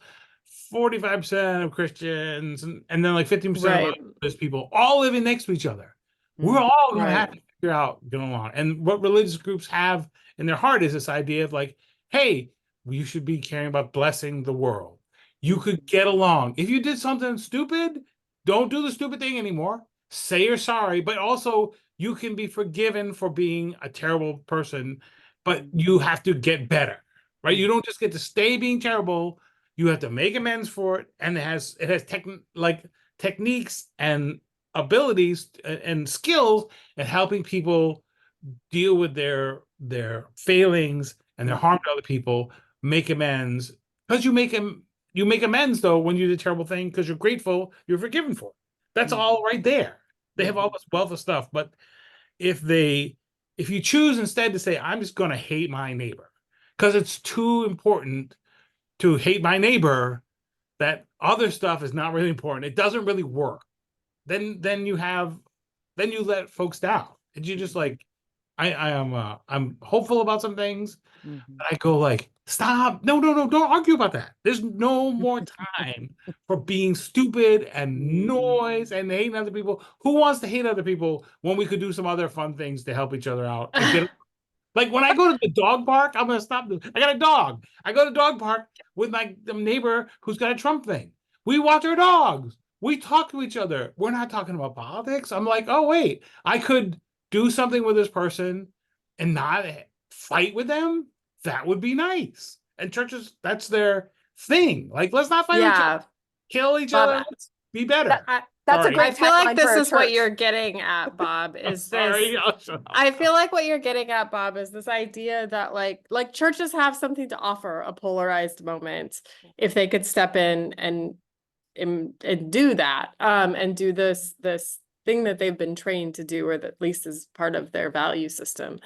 45% of Christians, and then like 15% of Right. those people all living next to each other. We're Mm. all going to Right. have to figure out going on. And what religious groups have in their heart is this idea of like, hey, you should be caring about blessing the world. You could get along. If you did something stupid, don't do the stupid thing anymore. Say you're sorry, but also you can be forgiven for being a terrible person, but you have to get better, right? You don't just get to stay being terrible. you have to make amends for it, and it has techniques and abilities and skills at helping people deal with their failings and their harm to other people, make amends. Because you make amends though when you did a terrible thing because you're grateful, you're forgiven for it. That's all right there. They have all this wealth of stuff. But if you choose instead to say, I'm just going to hate my neighbor because it's too important to hate my neighbor, that other stuff is not really important, it doesn't really work, then you let folks down. And you just like, I'm hopeful about some things. Mhm. I go like, stop, no, don't argue about that. There's no more time for being stupid and noise and hating other people. Who wants to hate other people when we could do some other fun things to help each other out and get like when I go to the dog park, I'm gonna stop. I got a dog. I go to the dog park with my neighbor who's got a Trump thing. We watch our dogs. We talk to each other. We're not talking about politics. I'm like, oh wait, I could do something with this person and not fight with them. That would be nice. And churches, that's their thing. Like, let's not fight each other. Yeah. Kill each Bob, other. Let's be better. That's a Sorry. I great feel like tagline for this a is what church. you're getting at, Bob, is Sorry. this. I'll shut up. I feel like what you're getting at, Bob, is this idea that like churches have something to offer a polarized moment if they could step in and do that, and do this thing that they've been trained to do, or that at least is part of their value system.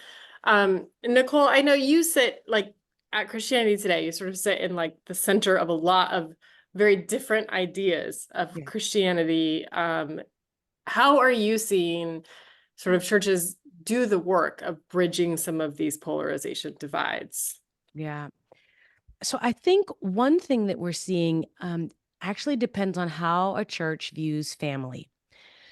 Nicole, I know you sit like at Christianity Today, you sort of sit in like the center of a lot of very different ideas of Yeah. Christianity. How are you seeing sort of churches do the work of bridging some of these polarization divides? Yeah. So I think one thing that we're seeing actually depends on how a church views family.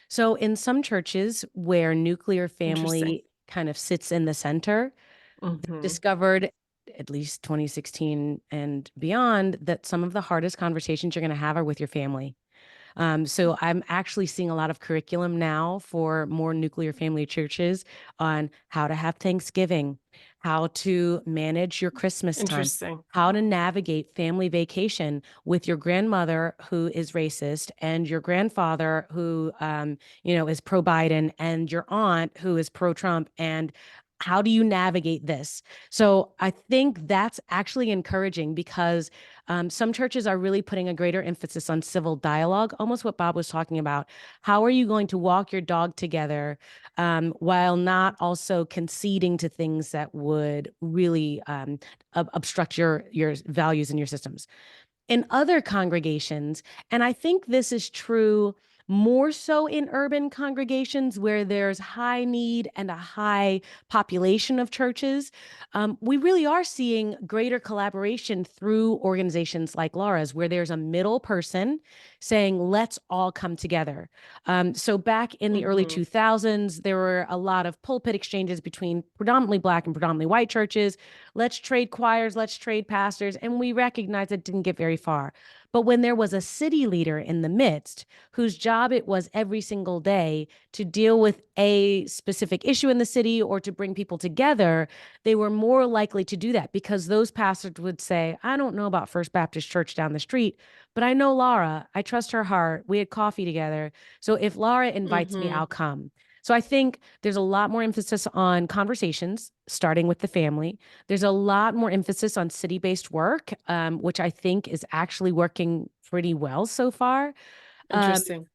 So in some churches where nuclear Interesting. family kind of sits in the center, Mhm. discovered at least 2016 and beyond that some of the hardest conversations you're going to have are with your family. So I'm actually seeing a lot of curriculum now for more nuclear family churches on how to have Thanksgiving, how to manage your Christmas time, Interesting. how to navigate family vacation with your grandmother who is racist and your grandfather who, is pro-Biden and your aunt who is pro-Trump, and how do you navigate this? So I think that's actually encouraging because some churches are really putting a greater emphasis on civil dialogue, almost what Bob was talking about. How are you going to walk your dog together while not also conceding to things that would really obstruct your values and your systems? In other congregations, and I think this is true more so in urban congregations where there's high need and a high population of churches, we really are seeing greater collaboration through organizations like Laura's, where there's a middle person saying, let's all come together. So back in the early 2000s, there were a lot of pulpit exchanges between predominantly Black and predominantly white churches. Let's trade choirs, let's trade pastors. And we recognized it didn't get very far. But when there was a city leader in the midst whose job it was every single day to deal with a specific issue in the city or to bring people together, they were more likely to do that because those pastors would say, I don't know about First Baptist Church down the street, but I know Laura. I trust her heart. We had coffee together. So if Laura invites me, I'll come. So I think there's a lot more emphasis on conversations, starting with the family. There's a lot more emphasis on city-based work, which I think is actually working pretty well so far. Interesting.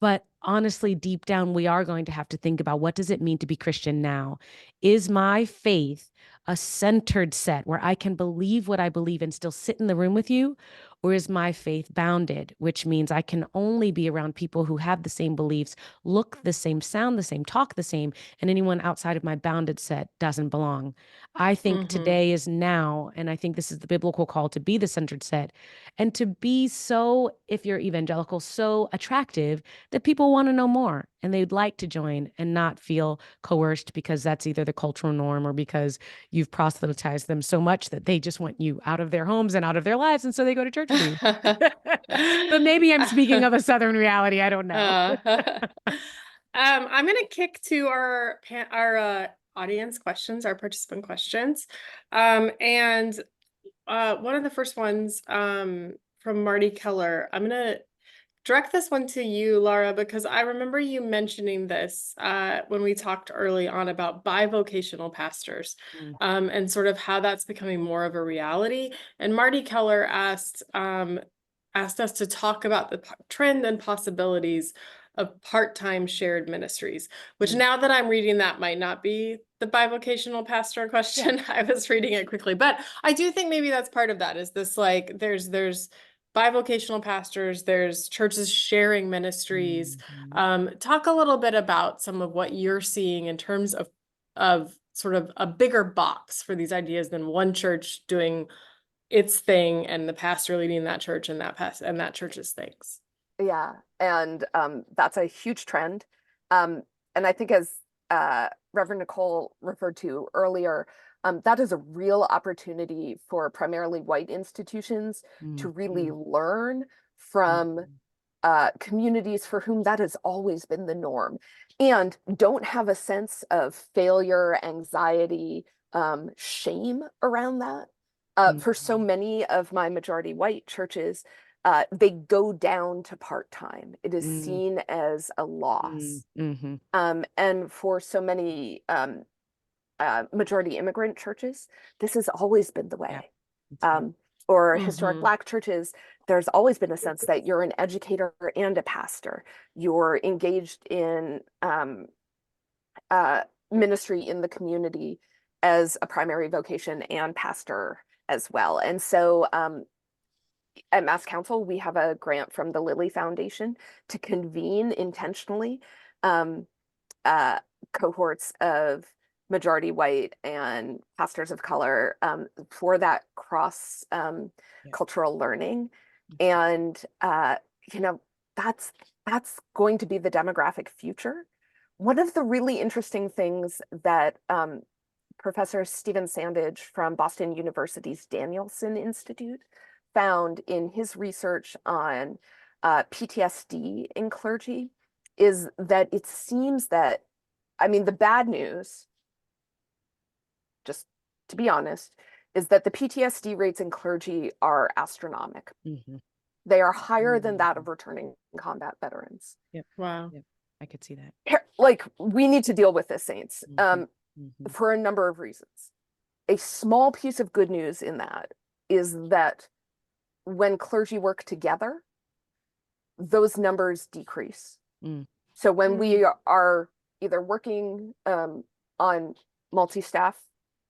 But honestly, deep down, we are going to have to think about what does it mean to be Christian now? Is my faith a centered set where I can believe what I believe and still sit in the room with you? Or is my faith bounded, which means I can only be around people who have the same beliefs, look the same, sound the same, talk the same, and anyone outside of my bounded set doesn't belong. I think today is now, and I think this is the biblical call to be the centered set and to be so, if you're evangelical, so attractive that people want to know more and they'd like to join and not feel coerced because that's either the cultural norm or because you've proselytized them so much that they just want you out of their homes and out of their lives. And so they go to church with you. But maybe I'm speaking of a Southern reality. I don't know. I'm going to kick to our audience questions, our participant questions. And One of the first ones from Marty Keller. I'm gonna direct this one to you, Laura, because I remember you mentioning this when we talked early on about bivocational pastors, Mm. and sort of how that's becoming more of a reality. And Marty Keller asked us to talk about the trend and possibilities of part-time shared ministries, which Mm. now that I'm reading that might not be the bivocational pastor question. I was reading it quickly, but I do think maybe that's part of that, is this like there's bivocational pastors, there's churches sharing ministries. Mhm. Talk a little bit about some of what you're seeing in terms of sort of a bigger box for these ideas than one church doing its thing and the pastor leading that church and that church's things. Yeah, and that's a huge trend. And I think as Reverend Nicole referred to earlier, that is a real opportunity for primarily white institutions to really learn from communities for whom that has always been the norm and don't have a sense of failure, anxiety, shame around that. For so many of my majority white churches, they go down to part-time. It is seen as a loss. Mm-hmm. And for so many majority immigrant churches, this has always been the way. Or historic Black churches, there's always been a sense that you're an educator and a pastor. You're engaged in ministry in the community as a primary vocation and pastor as well. And so at Mass Council, we have a grant from the Lilly Foundation to convene intentionally cohorts of majority white and pastors of color for that cross cultural learning. And you know, that's going to be the demographic future. One of the really interesting things that Professor Stephen Sandage from Boston University's Danielson Institute found in his research on PTSD in clergy is that it seems that, I mean, the bad news, just to be honest, is that the PTSD rates in clergy are astronomical. They are higher than that of returning combat veterans. Yep. Wow. Yep. I could see that. Like, we need to deal with this, Saints, for a number of reasons. A small piece of good news in that is that when clergy work together, those numbers decrease. So when we are either working on multi-staff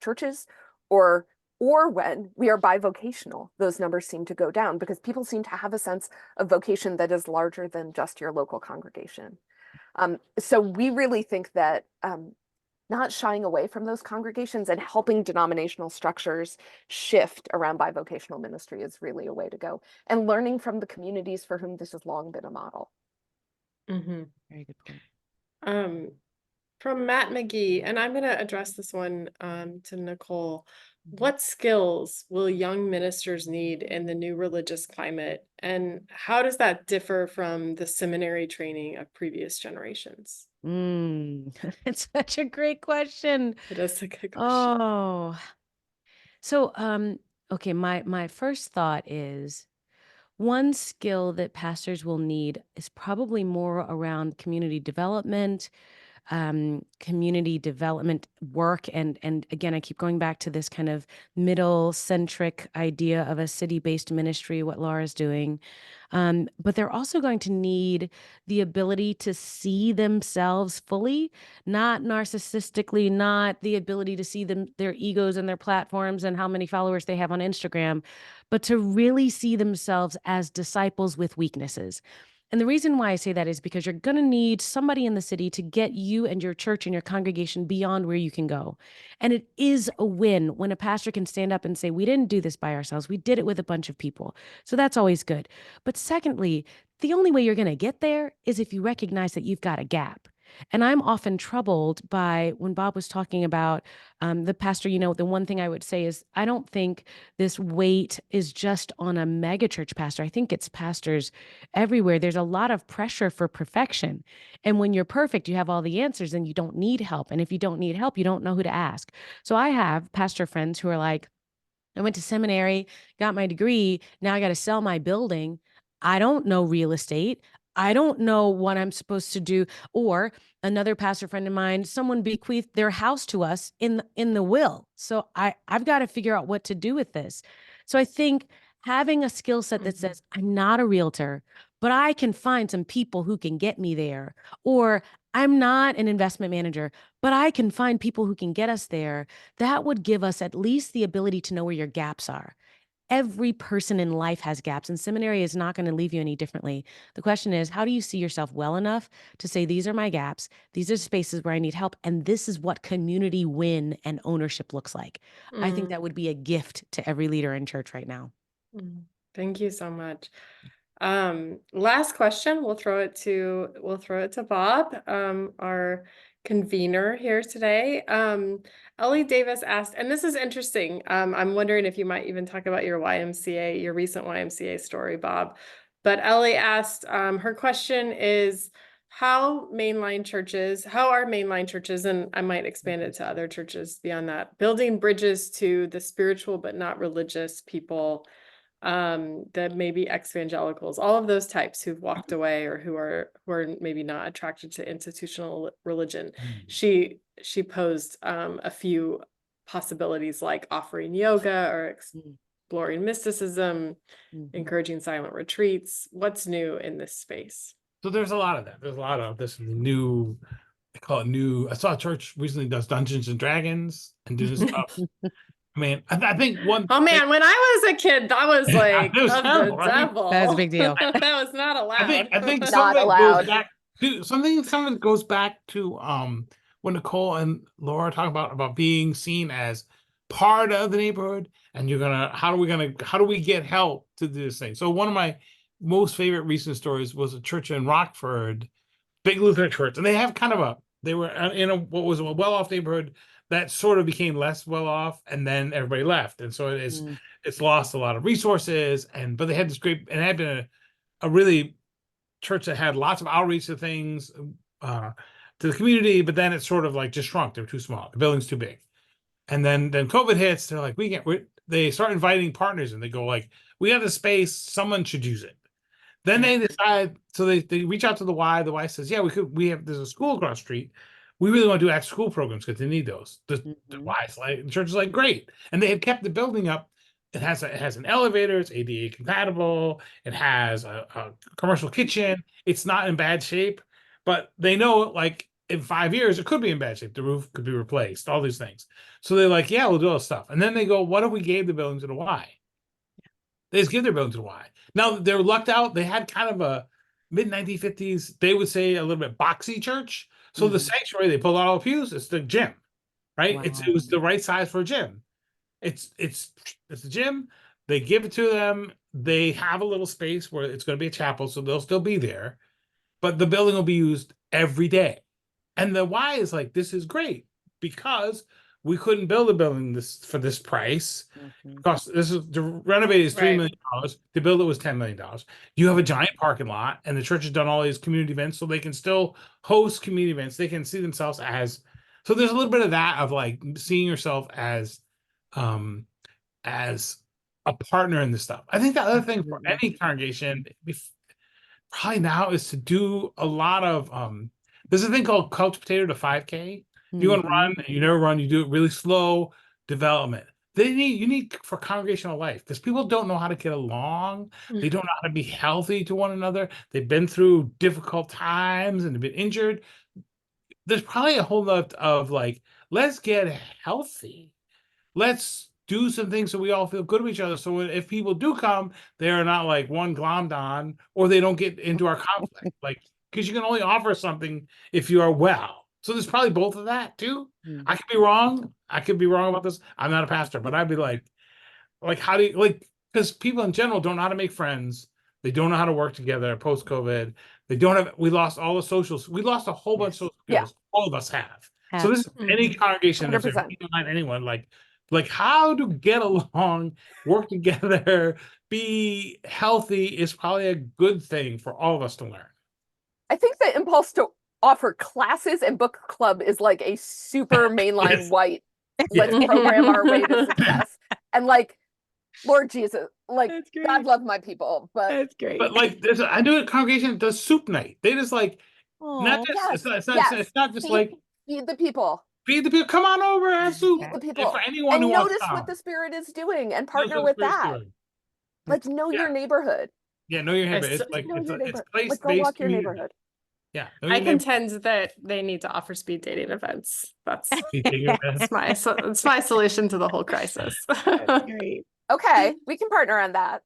churches or when we are bivocational, those numbers seem to go down because people seem to have a sense of vocation that is larger than just your local congregation. So we really think that not shying away from those congregations and helping denominational structures shift around bivocational ministry is really a way to go. And learning from the communities for whom this has long been a model. Very good point. From Matt McGee, and I'm going to address this one to Nicole. What skills will young ministers need in the new religious climate, and how does that differ from the seminary training of previous generations? It's such a great question. It is a good question. Oh, so okay, my first thought is one skill that pastors will need is probably more around community development work. And again, I keep going back to this kind of middle centric idea of a city-based ministry, what Laura's doing. But they're also going to need the ability to see themselves fully, not narcissistically, not the ability to see their egos and their platforms and how many followers they have on Instagram, but to really see themselves as disciples with weaknesses. And the reason why I say that is because you're going to need somebody in the city to get you and your church and your congregation beyond where you can go. And it is a win when a pastor can stand up and say, we didn't do this by ourselves. We did it with a bunch of people. So that's always good. But secondly, the only way you're going to get there is if you recognize that you've got a gap. And I'm often troubled by when Bob was talking about the pastor, the one thing I would say is I don't think this weight is just on a megachurch pastor. I think it's pastors everywhere. There's a lot of pressure for perfection. And when you're perfect, you have all the answers and you don't need help. And if you don't need help, you don't know who to ask. So I have pastor friends who are like, I went to seminary, got my degree. Now I got to sell my building. I don't know real estate. I don't know what I'm supposed to do. Or another pastor friend of mine, someone bequeathed their house to us in the will. So I've got to figure out what to do with this. So I think having a skill set that says, I'm not a realtor, but I can find some people who can get me there. Or I'm not an investment manager, but I can find people who can get us there. That would give us at least the ability to know where your gaps are. Every person in life has gaps, and seminary is not going to leave you any differently. The question is, how do you see yourself well enough to say, these are my gaps, these are spaces where I need help, and this is what community win and ownership looks like. I think that would be a gift to every leader in church right now. Thank you so much. Last question, we'll throw it to Bob, our convener here today. Ellie Davis asked, and this is interesting. I'm wondering if you might even talk about your YMCA, your recent YMCA story, Bob. But Ellie asked, her question is, how are mainline churches, and I might expand it to other churches beyond that, building bridges to the spiritual but not religious people, that maybe ex-evangelicals, all of those types who've walked away or who are maybe not attracted to institutional religion. She posed a few possibilities, like offering yoga or exploring mysticism, encouraging silent retreats. What's new in this space? So there's a lot of that. There's a lot of this new, I call it new. I saw a church recently does Dungeons and Dragons and doing stuff. I mean, I think one. Oh man, when I was a kid, that was like It was of terrible, the right? devil. That was a big deal. That was not allowed. I think Not some of it allowed. goes back to some of it goes back to when Nicole and Laura talk about being seen as part of the neighborhood, and how do we get help to do this thing? So one of my most favorite recent stories was a church in Rockford, big Lutheran church, and they were in what was a well-off neighborhood that sort of became less well-off, and then everybody left, and so it's lost a lot of resources, but they had this great, and it had been a really church that had lots of outreach to things, to the community, but then it sort of like just shrunk. They were too small. The building's too big. And then COVID hits. They're like, they start inviting partners, and they go like, we have the space. Someone should use it. Then they decide, so they reach out to the Y. The Y says, yeah, there's a school across the street. We really want to do after school programs because they need those. The Y's like, the church is like, great. And they had kept the building up. It has an elevator, it's ADA compatible, it has a commercial kitchen, it's not in bad shape, but they know like in 5 years it could be in bad shape. The roof could be replaced, all these things. So they're like, yeah, we'll do all this stuff. And then they go, what if we gave the building to the Y? They just give their building to the Y. Now they're lucked out. They had kind of a mid 1950s, they would say a little bit boxy church. So the sanctuary, they pulled out all the pews, it's the gym, right? Wow. It was the right size for a gym. It's a gym. They give it to them. They have a little space where it's going to be a chapel, so they'll still be there, but the building will be used every day. And the Y is like, this is great because we couldn't build a building for this price. Cost to renovate is $3 million. To build it was $10 million. You have a giant parking lot, and the church has done all these community events, so they can still host community events. They can see themselves as. So there's a little bit of that of like seeing yourself as a partner in this stuff. I think the other thing for any congregation probably now is to do a lot of there's a thing called couch potato to 5K. You want to run, you never run, you do it really slow development. You need for congregational life, because people don't know how to get along. They don't know how to be healthy to one another. They've been through difficult times and they've been injured. There's probably a whole lot of like, let's get healthy. Let's do some things so we all feel good with each other. So if people do come, they are not like one glommed on, or they don't get into our conflict. Like, because you can only offer something if you are well. So there's probably both of that too. I could be wrong. I could be wrong about this. I'm not a pastor, but I'd be like, how do you because people in general don't know how to make friends. They don't know how to work together post-COVID. We lost all the socials. We lost a whole bunch of social skills. All of us have. So this is any congregation, if anyone like how to get along, work together, be healthy is probably a good thing for all of us to learn. I think the impulse to offer classes and book club is like a super mainline white, let's program our way to success. And like Lord Jesus, like That's God great. love my people, but That's great. But like, I knew a congregation that does soup night. They just like, not Oh, just, yes, it's not just feed, like, feed the people, feed the people, come on over, have soup. feed the And people, for anyone and who wants to notice what come, the Spirit is doing, and that's partner what with the Spirit's that. doing. Like know your neighborhood. Yeah, know your neighbor. s- It's like, Know your it's neighborhood. place Like go based walk your community. neighborhood. Yeah, know I your neighbor. contend that they need to offer speed dating events. That's You take your best. it's my solution to the whole crisis. that's great. Okay, we can partner on that.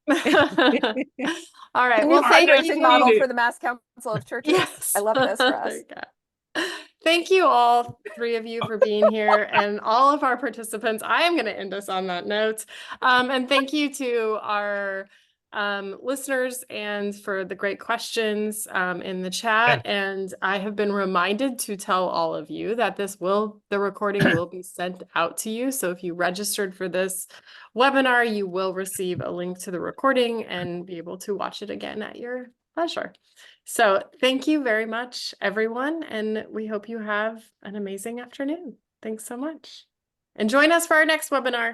All right. A Well, new thank I just fundraising you. model need for it. the Mass Council of Churches. Yes. I love this for us. There you go. Thank you all three of you for being here and all of our participants. I am going to end us on that note. And thank you to our listeners and for the great questions in the chat. Yeah. And I have been reminded to tell all of you that the recording will be sent out to you. So if you registered for this webinar, you will receive a link to the recording and be able to watch it again at your leisure. So thank you very much, everyone, and we hope you have an amazing afternoon. Thanks so much. And join us for our next webinar.